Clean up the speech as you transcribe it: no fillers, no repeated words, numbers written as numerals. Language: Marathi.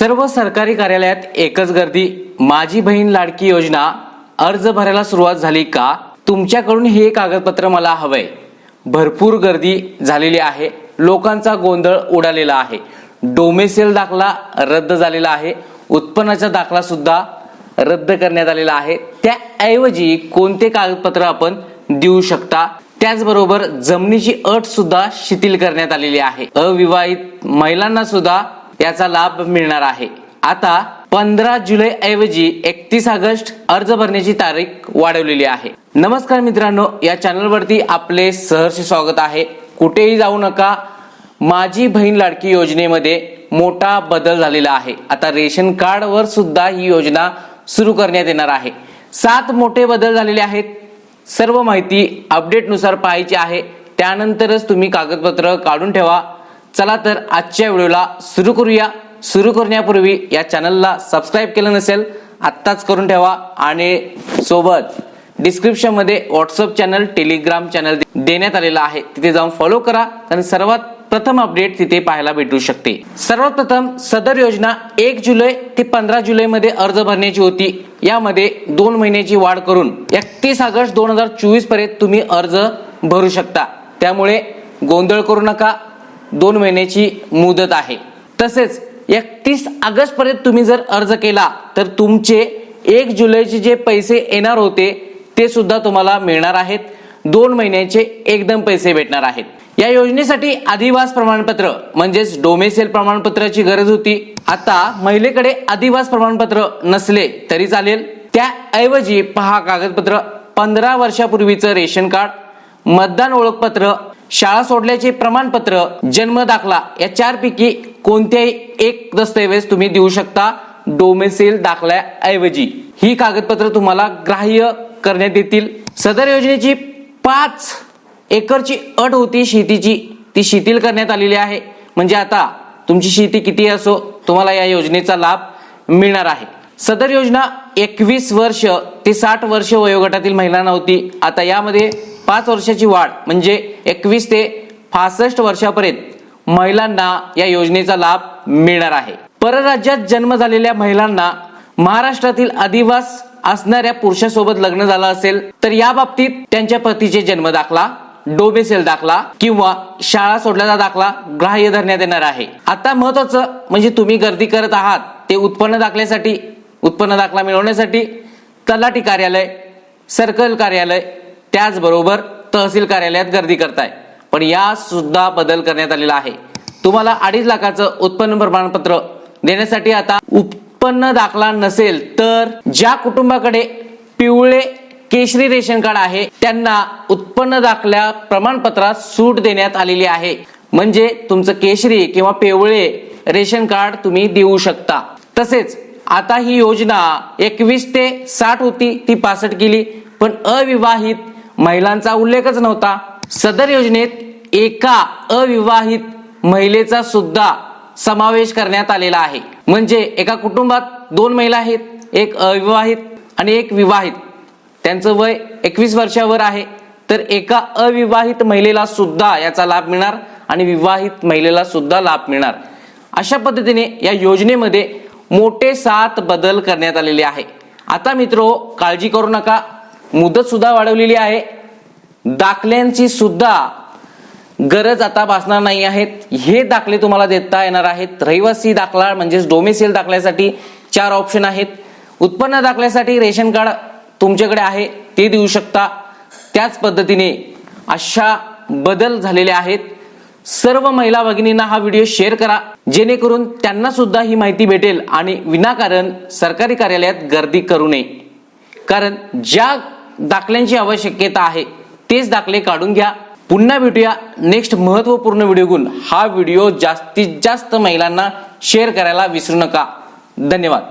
सर्व सरकारी कार्यालयात एकच गर्दी। माझी बहीण लाडकी योजना अर्ज भरायला सुरुवात झाली का? तुमच्याकडून हे कागदपत्र मला हवंय। भरपूर गर्दी झालेली आहे, लोकांचा गोंधळ उडालेला आहे। डोमेसेल दाखला रद्द झालेला आहे, उत्पन्नाचा दाखला सुद्धा रद्द करण्यात आलेला आहे। त्याऐवजी कोणते कागदपत्र आपण देऊ शकता? त्याचबरोबर जमिनीची अट सुद्धा शिथिल करण्यात आलेली आहे। अविवाहित महिलांना सुद्धा याचा लाभ मिळणार आहे। आता 15 जुलै ऐवजी 31 ऑगस्ट अर्ज भरण्याची तारीख वाढवलेली आहे। नमस्कार मित्रांनो, या चॅनल वरती आपले सहर्ष स्वागत आहे। कुठेही जाऊ नका। माझी बहीण लाडकी योजनेमध्ये मोठा बदल झालेला आहे। आता रेशन कार्ड वर सुद्धा ही योजना सुरू करण्यात येणार आहे। 7 मोठे बदल झालेले आहेत। सर्व माहिती अपडेट नुसार पाहायची आहे, त्यानंतरच तुम्ही कागदपत्र काढून ठेवा। चला तर आजच्या व्हिडिओला सुरू करूया। सुरू करण्यापूर्वी या चॅनलला सबस्क्राइब केलं नसेल आत्ताच करून ठेवा आणि सोबत डिस्क्रिप्शन मध्ये व्हॉट्सअप चॅनल, टेलिग्राम चॅनल देण्यात आलेला आहे, तिथे जाऊन फॉलो करा, कारण सर्वात प्रथम अपडेट तिथे पाहायला भेटू शकते। सर्वात प्रथम सदर योजना 1 जुलै ते 15 जुलै मध्ये अर्ज भरण्याची होती। यामध्ये 2 महिन्याची वाढ करून 31 ऑगस्ट 2024 पर्यंत तुम्ही अर्ज भरू शकता। त्यामुळे गोंधळ करू नका, 2 महिन्याची मुदत आहे। तसेच 31 ऑगस्ट पर्यंत तुम्ही जर अर्ज केला तर तुमचे 1 जुलैचे जे पैसे येणार होते ते सुद्धा तुम्हाला मिळणार आहेत। 2 महिन्याचे एकदम पैसे भेटणार आहेत। या योजनेसाठी अधिवास प्रमाणपत्र म्हणजेच डोमेसेल प्रमाणपत्राची गरज होती। आता महिलेकडे अधिवास प्रमाणपत्र नसले तरी चालेल। त्याऐवजी पहा कागदपत्र: 15 वर्षापूर्वीचं रेशन कार्ड, मतदान ओळखपत्र, शाळा सोडल्याचे प्रमाणपत्र, जन्म दाखला या 4 पैकी कोणत्याही एक दस्तऐवज तुम्ही देऊ शकता डोमेसेल दाखल्याऐवजी। ही कागदपत्र तुम्हाला ग्राह्य करण्यात येतील। सदर योजनेची 5 एकरची अट होती शेतीची, ती शिथिल करण्यात आलेली आहे। म्हणजे आता तुमची शेती किती असो तुम्हाला या योजनेचा लाभ मिळणार आहे। सदर योजना 21 वर्ष ते 60 वर्ष वयोगटातील महिलांना होती। आता यामध्ये 5 वर्षाची वाढ म्हणजे 21 ते 65 वर्षापर्यंत महिलांना या योजनेचा लाभ मिळणार आहे। परराज्यात जन्म झालेल्या महिलांना महाराष्ट्रातील अधिवास असणाऱ्या पुरुषासोबत लग्न झालं असेल तर या बाबतीत त्यांच्या पतीचे जन्म दाखला, डोमेसेल दाखला किंवा शाळा सोडल्याचा दाखला ग्राह्य धरण्यात येणार आहे। आता महत्त्वाचं म्हणजे तुम्ही गर्दी करत आहात ते उत्पन्न दाखल्यासाठी। उत्पन्न दाखला मिळवण्यासाठी तलाठी कार्यालय, सर्कल कार्यालय, त्याचबरोबर तहसील कार्यालयात गर्दी करताय, पण या सुद्धा बदल करण्यात आलेला आहे। तुम्हाला 2.5 लाखाचं उत्पन्न प्रमाणपत्र देण्यासाठी आता उत्पन्न दाखला नसेल तर ज्या कुटुंबाकडे पिवळे केशरी रेशन कार्ड आहे त्यांना उत्पन्न दाखल्या प्रमाणपत्रात सूट देण्यात आलेली आहे। म्हणजे तुमचं केशरी किंवा पिवळे रेशन कार्ड तुम्ही देऊ शकता। तसेच आता ही योजना 21 ते 60 होती, ती 65 केली, पण अविवाहित महिलांचा उल्लेखच नव्हता। सदर योजनेत एका अविवाहित महिलेचा सुद्धा समावेश करण्यात आलेला आहे। म्हणजे एका कुटुंबात 2 महिला आहेत, एक अविवाहित आणि एक विवाहित, त्यांचं वय 21 वर्षावर आहे, तर एका अविवाहित महिलेला सुद्धा याचा लाभ मिळणार आणि विवाहित महिलेला सुद्धा लाभ मिळणार। अशा पद्धतीने या योजनेमध्ये मोठे 7 बदल करण्यात आलेले आहे। आता मित्रो काळजी करू नका, मुदत सुद्धा वाढवलेली आहे। दाखल्यांची सुद्धा गरज आता भासणार नाही आहेत। हे दाखले तुम्हाला देता येणार आहेत। रहिवासी दाखला म्हणजेच डोमेसेल दाखल्यासाठी 4 ऑप्शन आहेत। उत्पन्न दाखल्यासाठी रेशन कार्ड तुमच्याकडे आहे ते देऊ शकता। त्याच पद्धतीने अशा बदल झालेले आहेत। सर्व महिला भगिनींना हा व्हिडिओ शेअर करा, जेणेकरून त्यांना सुद्धा ही माहिती भेटेल आणि विनाकारण सरकारी कार्यालयात गर्दी करू नये। कारण ज्या दाखल्यांची आवश्यकता आहे तेच दाखले काढून घ्या। पुन्हा भेटूया नेक्स्ट महत्त्वपूर्ण व्हिडिओ घेऊन। हा व्हिडिओ जास्तीत जास्त महिलांना शेअर करायला विसरू नका। धन्यवाद।